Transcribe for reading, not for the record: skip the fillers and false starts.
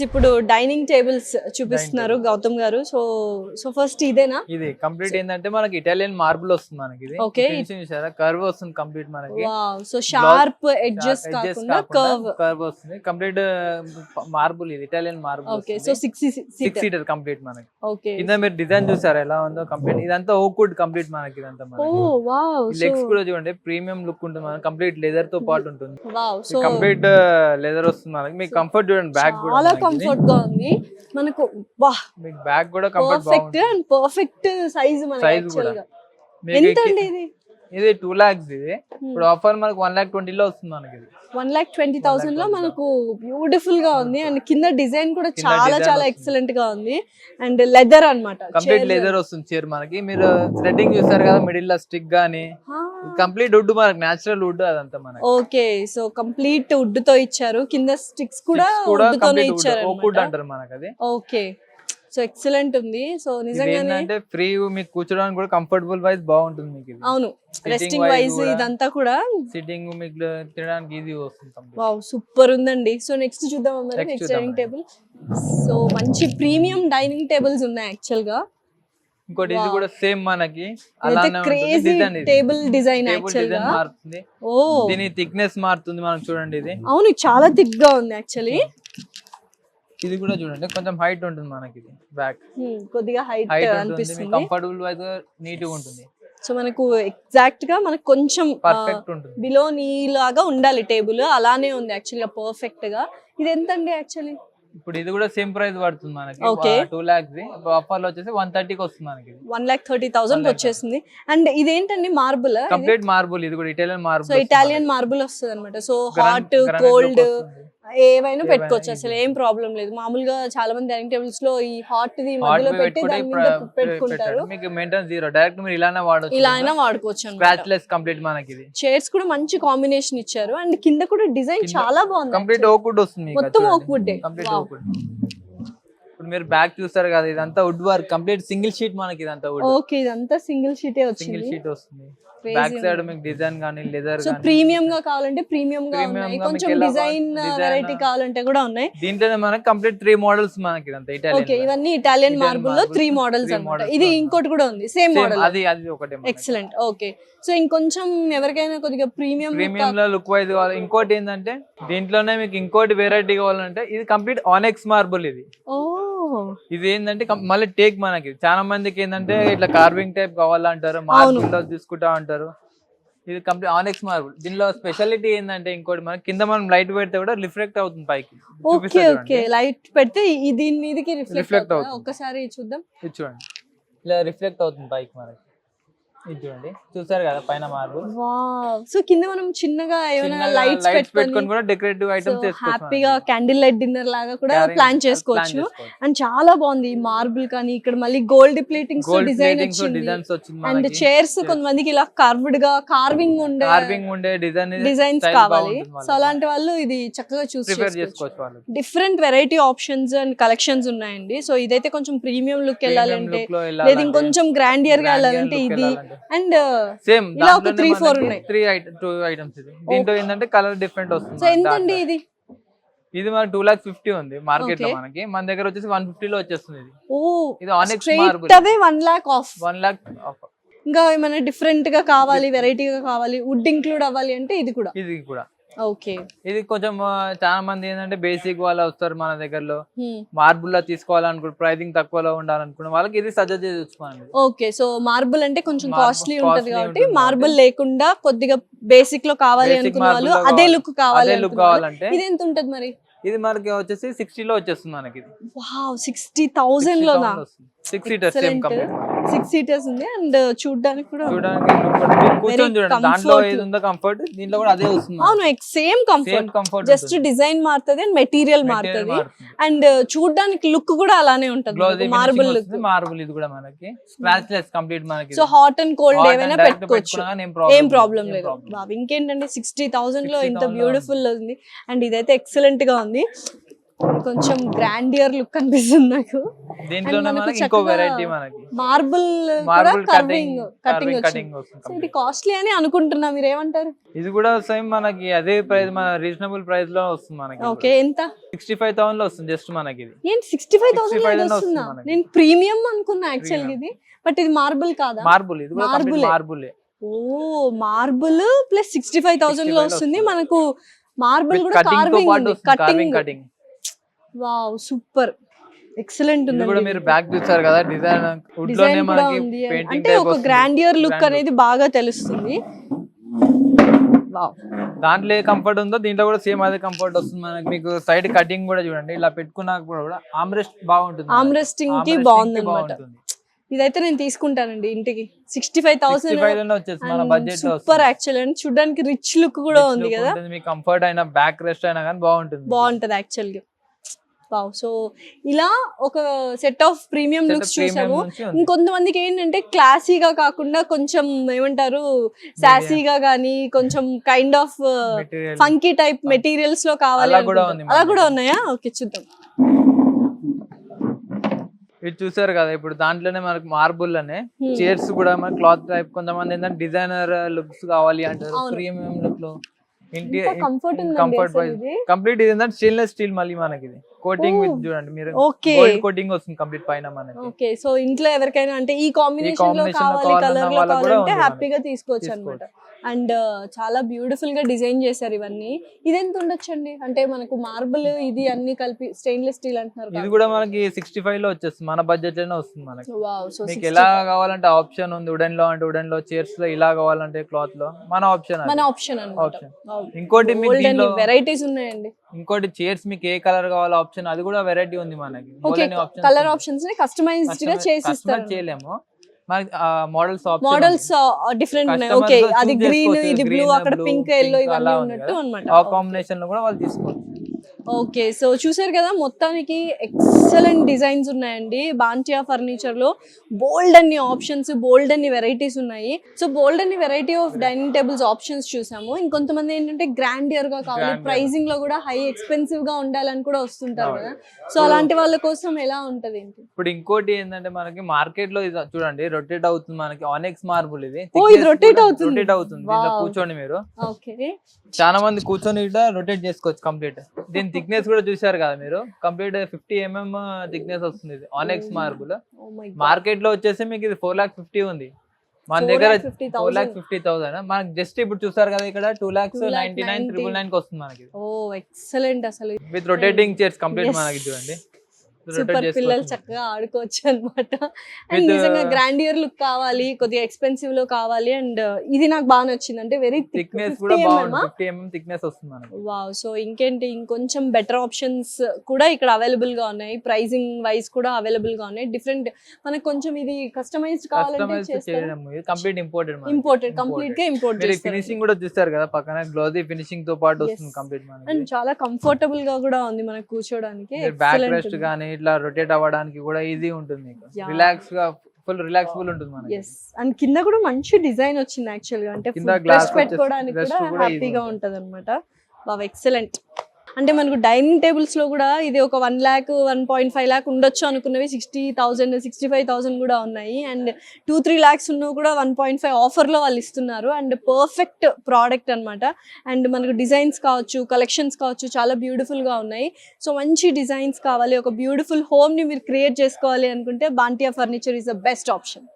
ఇప్పుడు dining tables చూపిస్తున్నారు గౌతమ్ గారు. సో సో ఫస్ట్ ఇదేనా? ఇది కంప్లీట్ ఏంటంటే మనకి ఇటాలియన్ మార్బుల్ వస్తుంది మనకి. ఇది ఓకే, కర్వ్ వస్తుంది కంప్లీట్ మనకి. వావ్, సో షార్ప్ ఎడ్జెస్ కాకుండా కర్వ్ వస్తుంది కంప్లీట్ మార్బుల్. ఇది Italian marble. Okay, so 6 seater complete మనకి. ఓకే, కింద మీరు డిజైన్ చూసారా ఎలా ఉందో కంప్లీట్. ఇదంతా ఓక్ వుడ్ కంప్లీట్ మనకి. ఇదంతా ఓ వావ్, లెగ్స్ కూడా చూడండి ప్రీమియం లుక్ ఉంటుంది మనకి. కంప్లీట్ లెదర్ తో పాటు ఉంటుంది. వావ్, సో కంప్లీట్ లెదర్ వస్తుంది మనకి. మీకు కంఫర్ట్ చూడండి, బ్యాక్ కూడా చాలా కంఫర్ట్ గా ఉంది మనకు. వాహ్, మీకు బ్యాక్ కూడా comfort perfect and perfect size మనకి. యాక్చువల్ గా ఎంత అండి ఇది? ఇది 2 lakhs. ఇది ఇప్పుడు ఆఫర్ మనకు 1,20,000 లో వస్తుంది మనకి. ఇది 1,20,000 లో మనకు బ్యూటిఫుల్ గా ఉంది. అండ్ కింద డిజైన్ కూడా చాలా చాలా ఎక్సలెంట్ గా ఉంది. అండ్ లెదర్ అన్నమాట, కంప్లీట్ లెదర్ వస్తుంది చైర్ మనకి. మీరు థ్రెడ్డింగ్ చూసారు కదా మిడిల్ లో స్టిక్ గానీ, కంప్లీట్ వుడ్ మనకి, నేచురల్ వుడ్ అదంతా మనకి. ఓకే, సో కంప్లీట్ వుడ్ తో ఇచ్చారు. కింద స్టిక్స్ కూడా వుడ్ తోనే ఇచ్చారు. ఓక్ వుడ్ అంటారు మనకి అది. ఓకే, సో ఎక్సలెంట్ ఉంది. సో నిజంగానే అంటే ఫ్రీ మీకు కూర్చోడానికి కూడా కంఫర్టబుల్ వైజ్ బాగుంటుంది మీకు ఇది. అవును, రెస్టింగ్ వైజ్ ఇదంతా కూడా సిట్టింగ్ మీకు తినడానికి ఈజీ వస్తుంది. వావ్, సూపర్ ఉందండి. సో నెక్స్ట్ చూద్దాం మరి. Next dining table. సో మంచి ప్రీమియం డైనింగ్ టేబుల్స్ ఉన్నాయి యాక్చువల్ గా. ఇంకోటి ఇది కూడా సేమ్ మనకి అలానే క్రేజీ టేబుల్ డిజైన్ యాక్చువల్ గా మారుతుంది. ఓ, దీని థిక్నెస్ మారుతుంది మనకు. చూడండి ఇది. అవును, చాలా థిక్ గా ఉంది యాక్చువల్లీ. ఇది కూడా చూడండి కొంచెం హైట్ ఉంటుంది మనకి. ఇది బ్యాక్ కొద్దిగా హైట్ అనిపిస్తుంది. కంఫర్టబుల్ వైజ్ నీట్ గా ఉంటుంది. సో మనకు ఎగ్జాక్ట్ గా మనకు కొంచెం పర్ఫెక్ట్ ఉంటుంది. బిలో నీ లాగా ఉండాలి టేబుల్, అలానే ఉంది యాక్చువల్ గా పర్ఫెక్ట్ గా. ఇది ఎంత అండి యాక్చువల్లీ? ఇప్పుడు ఇది కూడా సేమ్ ప్రైస్ పడుతుంది మనకి. Okay, 2 lakhs. ఆఫర్ లో వచ్చేసి 130 కి వస్తుంది మనకి. 1,30,000 వచ్చేసింది. అండ్ ఇదేంటండి మార్బుల్? Complete marble. ఇది కూడా Italian marble. So Italian marble వస్తుంది అనమాట. సో హాట్ కోల్డ్ ఏవైనా పెట్టుకోవచ్చు, అసలు ఏం ప్రాబ్లం లేదు. మామూలుగా చాలా మంది డైనింగ్ టేబుల్స్ లో ఈ హాట్ ది మధ్యలో పెట్టి దాని మీద పెట్టుకుంటారు. మీకు మెయింటెనెన్స్ జీరో, డైరెక్ట్ మీరు ఇలానే వాడొచ్చు. ఇలా అయినా వాడుకోవచ్చు. స్క్రాచ్ లెస్ కంప్లీట్ మనకి. ఇది చైర్స్ కూడా మంచి కాంబినేషన్ ఇచ్చారు. అండ్ కింద కూడా డిజైన్ చాలా బాగుంది. కంప్లీట్ ఓక్ వుడ్ వస్తుంది. మొత్తం oak wood. Complete oak wood. ఇప్పుడు మీరు బ్యాక్ చూస్తారు కదా, ఇదంతా wood work complete single sheet మనకి. ఇదంతా వుడ్. ఓకే, ఇదంతా సింగిల్ షీటే వచ్చింది. సింగిల్ షీట్ వస్తుంది. బ్యాక్ సైడ్ మీకు డిజైన్ గానీ లెదర్ సో ప్రీమియం గా కావాలంటే ప్రీమియం గా ఉన్నాయి. కొంచెం డిజైన్ వెరైటీ కావాలంటే కూడా ఉన్నాయి. దీంట్లోనే మనకి కంప్లీట్ 3 మోడల్స్ మనకి. ఇదంతా ఇటాలియన్. ఓకే, ఇవన్నీ ఇటాలియన్ మార్బుల్ లో 3 మోడల్స్ అన్నమాట. ఇది ఇంకోటి కూడా ఉంది సేమ్ మోడల్. అది ఒకటే. ఎక్సలెంట్. ఓకే, సో ఇంకొంచెం ఎవరికైనా కొద్దిగా ప్రీమియం లో లుక్ వైజ్ కావాలి. ఇంకోటి ఏంటంటే దీంట్లోనే మీకు ఇంకోటి వెరైటీ కావాలంటే ఇది కంప్లీట్ ఆనెక్స్ మార్బుల్. ఇది ఇది ఏంటంటే మళ్ళీ టేక్ మనకి. చాలా మందికి ఏంటంటే ఇట్లా కార్వింగ్ టైప్ కావాలంటారు, మార్బుల్ లో తీసుకుంటా అంటారు. ఇది కంప్లీట్ ఆనెక్స్ మార్బుల్. దీనిలో స్పెషాలిటీ ఏంటంటే ఇంకోటి మనకి కింద మనం లైట్ పెడితే కూడా రిఫ్లెక్ట్ అవుతుంది పైకి. ఓకే ఓకే, లైట్ పెడితే దీని మీదకి రిఫ్లెక్ట్ అవుతుంది. ఒక్కసారి చూద్దాం. ఇది చూడండి, ఇలా రిఫ్లెక్ట్ అవుతుంది పైకి మనకి. ఇది చూడండి, చూసారు కదా పైన మార్బుల్. వావ్, సో కింద మనం చిన్నగా ఏమైనా లైట్స్ పెట్టుకొని కూడా డెకరేటివ్ ఐటమ్స్ చేసుకోవచ్చు. హ్యాపీగా క్యాండిల్ లైట్ డిన్నర్ లాగా కూడా ప్లాన్ చేసుకోవచ్చు. అండ్ చాలా బాగుంది ఈ మార్బుల్. కానీ ఇక్కడ మళ్ళీ గోల్డ్ ప్లేటింగ్స్ డిజైన్ వచ్చింది. అండ్ చైర్స్ కొంతమందికి ఇలా కర్వ్డ్ గా కార్వింగ్ ఉండే డిజైన్స్ కావాలి. సో అలాంటి వాళ్ళు ఇది చక్కగా చూస్ చేసుకోవచ్చు. Different variety options and collections ఉన్నాయండి. సో ఇదైతే కొంచెం ప్రీమియం లుక్ వెళ్ళాలంటే, లేదా ఇంకొంచెం గ్రాండియర్ గా వెళ్ళాలంటే ఇది. అండ్ సేమ్ ఇలా ఒక 3-4 ఉన్నాయి. 2 ఐటమ్స్. ఇది దీంట్లో ఏంటంటే కలర్ డిఫరెంట్ వస్తుంది. సో ఎంతండి ఇది? ఇది మనకి 2,50,000 ఉంది మార్కెట్ లో. మనకి మన దగ్గర వచ్చేసి 150 లో వచ్చేస్తుంది. ఇది ఆనెక్స్ మార్బుల్. అదే 1 lakh ఆఫ్. 1 lakh of. ఇంకా ఏమైనా డిఫరెంట్ గా కావాలి, వెరైటీగా కావాలి, వుడ్ ఇంక్లూడ్ అవ్వాలి అంటే ఇది కూడా. ఓకే, ఇది కొంచెం చాలా మంది ఏంటంటే బేసిక్ వాళ్ళు వస్తారు మన దగ్గరలో, మార్బుల్ లో తీసుకోవాలనుకుంటే ప్రైసింగ్ తక్కువలో ఉండాలనుకున్న వాళ్ళకి ఇది సజెస్ట్ చేయొచ్చు. ఓకే, సో మార్బుల్ అంటే కొంచెం కాస్ట్లీ ఉంటది కాబట్టి మార్బుల్ లేకుండా కొద్దిగా బేసిక్ లో కావాలి అనుకున్న వాళ్ళు, అదే లుక్ కావాలంటే ఇది ఎంత ఉంటది మరి? ఇది మనకి వచ్చేసి 60 లో వచ్చేస్తుంది మనకి. వావ్, 60,000 లోనా? 6 seaters సేమ్ కంప్లీట్. 6 seaters ఉంది. అండ్ చూడడానికి కూడా కూర్చొని చూడండి, దాంట్లో ఏది ఉందో కంఫర్ట్ దీంట్లో కూడా అదే వస్తుంది. అవును, సేమ్ కంఫర్ట్, జస్ట్ డిజైన్ మారుతది అండ్ మెటీరియల్ మారుతది. అండ్ చూడడానికి లుక్ కూడా అలానే ఉంటది, మార్బుల్ లుక్. మార్బుల్ ఇది కూడా మనకి స్క్రాచ్ లెస్ కంప్లీట్ మనకి. సో హాట్ అండ్ కోల్డ్ ఏమైనా పెట్టుకోవచ్చు, ఏం ప్రాబ్లం లేదు. బాబు ఇంకేంటంటే 60,000 లో ఇంత బ్యూటిఫుల్ ఉంది. అండ్ ఇదైతే ఎక్సలెంట్ గా ఉంది. కొంచెం గ్రాండియర్ లుక్ అనిపిస్తుంది నాకు. దీంట్లోనే మనకి ఇంకో వెరైటీ మనకి marble cutting cutting cutting so వస్తుంది. ఇది కాస్ట్లీ అని అనుకుంటున్నా, మీరు ఏమంటారు? ఇది కూడా సేమ్ మనకి అదే ప్రైస్, మన రీజనబుల్ ప్రైస్ లో వస్తుంది మనకి. ఓకే, ఎంత? 65,000 లో వస్తుంది జస్ట్ మనకి ఇది. ఏంటి 65,000 65,000 వస్తుందా? వస్తుంది మనకి. నేను ప్రీమియం అనుకున్నా యాక్చువల్గా ఇది, బట్ ఇది మార్బుల్ కాదా? మార్బుల్, ఇది కూడా Marble. మార్బుల్. ఓ, మార్బుల్ ప్లస్ 65,000 లో వస్తుంది మనకు. మార్బుల్ కూడా కటింగ్ తో పాటు cutting. Cutting. Wow, super, excellent ఇది ఉంది. కూడా మీరు బ్యాక్ చూసారు కదా, డిజైన్ వుడ్ లోనే డిజైన్ కూడా మనకి ఉంది, పెయింటింగ్ అంటే టైప్ ఒక వస్తుంది. గ్రాండియర్ లుక్ Grand అనేది బాగా తెలుస్తుంది. వావ్, దాంట్లో ఏ కంఫర్ట్ ఉందో దీంట్లో కూడా సేమ్ అదే కంఫర్ట్ వస్తుంది మనకి. మీకు సైడ్ కటింగ్ కూడా చూడండి, ఇలా పెట్టుకున్నా కూడా ఆమ్రెస్ట్ బాగుంటుంది. ఆమ్రెస్టింగ్ కి బాగుంది అన్నమాట. ఇదైతే నేను తీసుకుంటానండి ఇంటికి. 65,000 వచ్చేసి మన బడ్జెట్ లో సూపర్ యాక్చువల్ అండ్ చూడడానికి రిచ్ లుక్ కూడా ఉంది కదా. మీకు కంఫర్ట్ అయినా బ్యాక్ రెస్ట్ అయినా కానీ బాగుంటది యాక్చువల్ గా. వావ్, సో ఇలా ఒక సెట్ ఆఫ్ ప్రీమియం లుక్స్ చూసాము. ఇంకొంతమందికి ఏంటంటే క్లాసీగా కాకుండా కొంచెం ఏమంటారు సాసీగా గానీ కొంచెం kind of funky type materials లో కావాలి, అలా కూడా ఉన్నాయా? ఓకే, చూద్దాం. ఇది చూసారు కదా, ఇప్పుడు దాంట్లోనే మనకి మార్బుల్ అనే చైర్స్ కూడా మన క్లాత్ టైప్. కొంతమంది ఏంటంటే డిజైనర్ లుక్స్ కావాలి అంటారు, ప్రీమియం లుక్ లో. కంఫర్ట్ వైజ్ కంప్లీట్ ఇది ఏంటంటే స్టెయిన్లెస్ స్టీల్ మళ్ళీ మనకి. ఇది కోటింగ్ చూడండి మీరు, గోల్డ్ కోటింగ్ వస్తుంది కంప్లీట్ పైన మనకి. ఓకే, సో ఇంట్లో ఎవరికైనా అంటే ఈ కాంబినేషన్ లో కావాలి, కలర్ లో కావాలంటే హ్యాపీగా తీసుకోవచ్చు అన్నమాట. అండ్ చాలా బ్యూటిఫుల్ గా డిజైన్ చేశారు ఇవన్నీ. ఇది ఎంత ఉండొచ్చండి? అంటే మనకు మార్బుల్ ఇది అన్ని కలిపి స్టెయిన్లెస్ స్టీల్ అంటున్నారు. ఇది కూడా మనకి 65 లో వచ్చేస్తుంది, మన బడ్జెట్ లోనే వస్తుంది మనకి. వావ్, సో మీకు ఎలా కావాలంటే ఆప్షన్ ఉంది. వుడెన్ లో అంటే వుడెన్ లో, చైర్స్ లో ఇలా కావాలంటే క్లాత్ లో మన ఆప్షన్ అన్నమాట. ఇంకోటి మీకు దీంట్లో వెరైటీస్ ఉన్నాయండి. ఇంకోటి చైర్స్ మీకు ఏ కలర్ కావాలో ఆప్షన్, అది కూడా వెరైటీ ఉంది మనకి. కలర్ ఆప్షన్స్ ని కస్టమైజ్డ్ గా చేసి ఇస్తారు. చేయలేము మనకి, మోడల్స్ డిఫరెంట్ ఉన్నాయి. ఓకే, అది గ్రీన్, ఇది బ్లూ, అక్కడ పింక్, ఎల్లో ఇవన్నీ ఉన్నట్టు అన్నమాట. ఆ కాంబినేషన్ లో కూడా వాళ్ళు తీసుకోవచ్చు. ఓకే, సో చూసారు కదా, మొత్తానికి ఎక్సలెంట్ డిజైన్స్ ఉన్నాయండి బాంటియా ఫర్నిచర్ లో. బోల్డ్ అన్ని ఆప్షన్స్, బోల్డ్ అన్ని వెరైటీస్ ఉన్నాయి. సో బోల్డ్ అన్ని variety of dining tables options చూసాము. ఇంకొంతమంది ఏంటంటే గ్రాండియర్ గా కావాలి, ప్రైసింగ్ లో కూడా హై ఎక్స్పెన్సివ్ గా ఉండాలని కూడా వస్తుంటారు కదా. సో అలాంటి వాళ్ళ కోసం ఎలా ఉంటది ఏంటి? ఇప్పుడు ఇంకోటి ఏంటంటే మనకి మార్కెట్ లో ఇది చూడండి, రొటేట్ అవుతుంది మనకి. ఆనెక్స్ మార్బుల్ ఇది. ఇది రొటేట్ అవుతుంది. దీంట్లో కూర్చోండి మీరు. ఓకే, చాలా మంది కూర్చొని ఇట్లా రొటేట్ చేసుకోవచ్చు కంప్లీట్. దీని థిక్నెస్ కూడా చూసారు కదా మీరు, కంప్లీట్ 50 mm థిక్నెస్ వస్తుంది. ఇది ఆనెక్స్ మార్బుల్. మార్కెట్ లో వచ్చేసి మీకు ఇది 4,50,000 ఉంది. మన దగ్గర 4,50,000. మనకి జస్ట్ ఇప్పుడు చూసారు కదా ఇక్కడ 2,99,999 కి వస్తుంది మనకి. ఓ ఎక్సలెంట్ అసలు. విత్ రొటేటింగ్ చైర్స్ కంప్లీట్ మనకి చూడండి. సూపర్, పిల్లలు చక్కగా ఆడుకోవచ్చు అనమాట. అండ్ నిజంగా గ్రాండియర్ లుక్ కావాలి, కొద్దిగా ఎక్స్పెన్సివ్ లో కావాలి. అండ్ ఇది నాకు బాగా నచ్చింది, అంటే వెరీ థిక్నెస్ కూడా బాగుంది. 50 mm థిక్నెస్ వస్తుంది మనకి. వావ్, సో ఇంకేంటి, ఇంకొంచెం బెటర్ ఆప్షన్స్ కూడా ఇక్కడ అవైలబుల్ గా ఉన్నాయి. ప్రైసింగ్ వైస్ కూడా అవైలబుల్ గా ఉన్నాయి. డిఫరెంట్ మనకు కొంచెం ఇది కస్టమైజ్డ్ కావాలంటే కంప్లీట్ ఇంపోర్టెడ్ కంప్లీట్ గా ఇంపోర్ట్ చేస్తారు. ఫినిషింగ్ కూడా చూస్తారు కదా పక్కన, గ్లోజీ ఫినిషింగ్ తో పాటు వస్తుంది కంప్లీట్ మనకి. అండ్ చాలా కంఫర్టబుల్ గా కూడా ఉంది మనకు కూర్చోడానికి. బ్యాక్ రెస్ట్ గానీ ఇట్లా రొటేట్ అవ్వడానికి కూడా ఈజీ ఉంటుంది. మీకు రిలాక్స్ గా, ఫుల్ రిలాక్సబుల్ ఉంటుంది మనకి. అండ్ కింద కూడా మంచి డిజైన్ వచ్చింది యాక్చువల్ గా, అంటే గ్లాస్ పెట్టుకోవడానికి కూడా హ్యాపీగా ఉంటది అనమాట. Wow, excellent. అంటే మనకు డైనింగ్ టేబుల్స్ లో కూడా ఇది ఒక 1 lakh 1.5 lakh ఉండొచ్చు అనుకున్నవి 60,000 65,000 కూడా ఉన్నాయి. అండ్ 2-3 lakhs ఉన్నవి కూడా 1.5 ఆఫర్ లో వాళ్ళు ఇస్తున్నారు. అండ్ పర్ఫెక్ట్ ప్రోడక్ట్ అన్నమాట. అండ్ మనకు డిజైన్స్ కావచ్చు, కలెక్షన్స్ కావచ్చు, చాలా బ్యూటిఫుల్ గా ఉన్నాయి. సో మంచి డిజైన్స్ కావాలి, ఒక బ్యూటిఫుల్ హోమ్ ని మీరు క్రియేట్ చేసుకోవాలి అనుకుంటే Bantia furniture is the best option.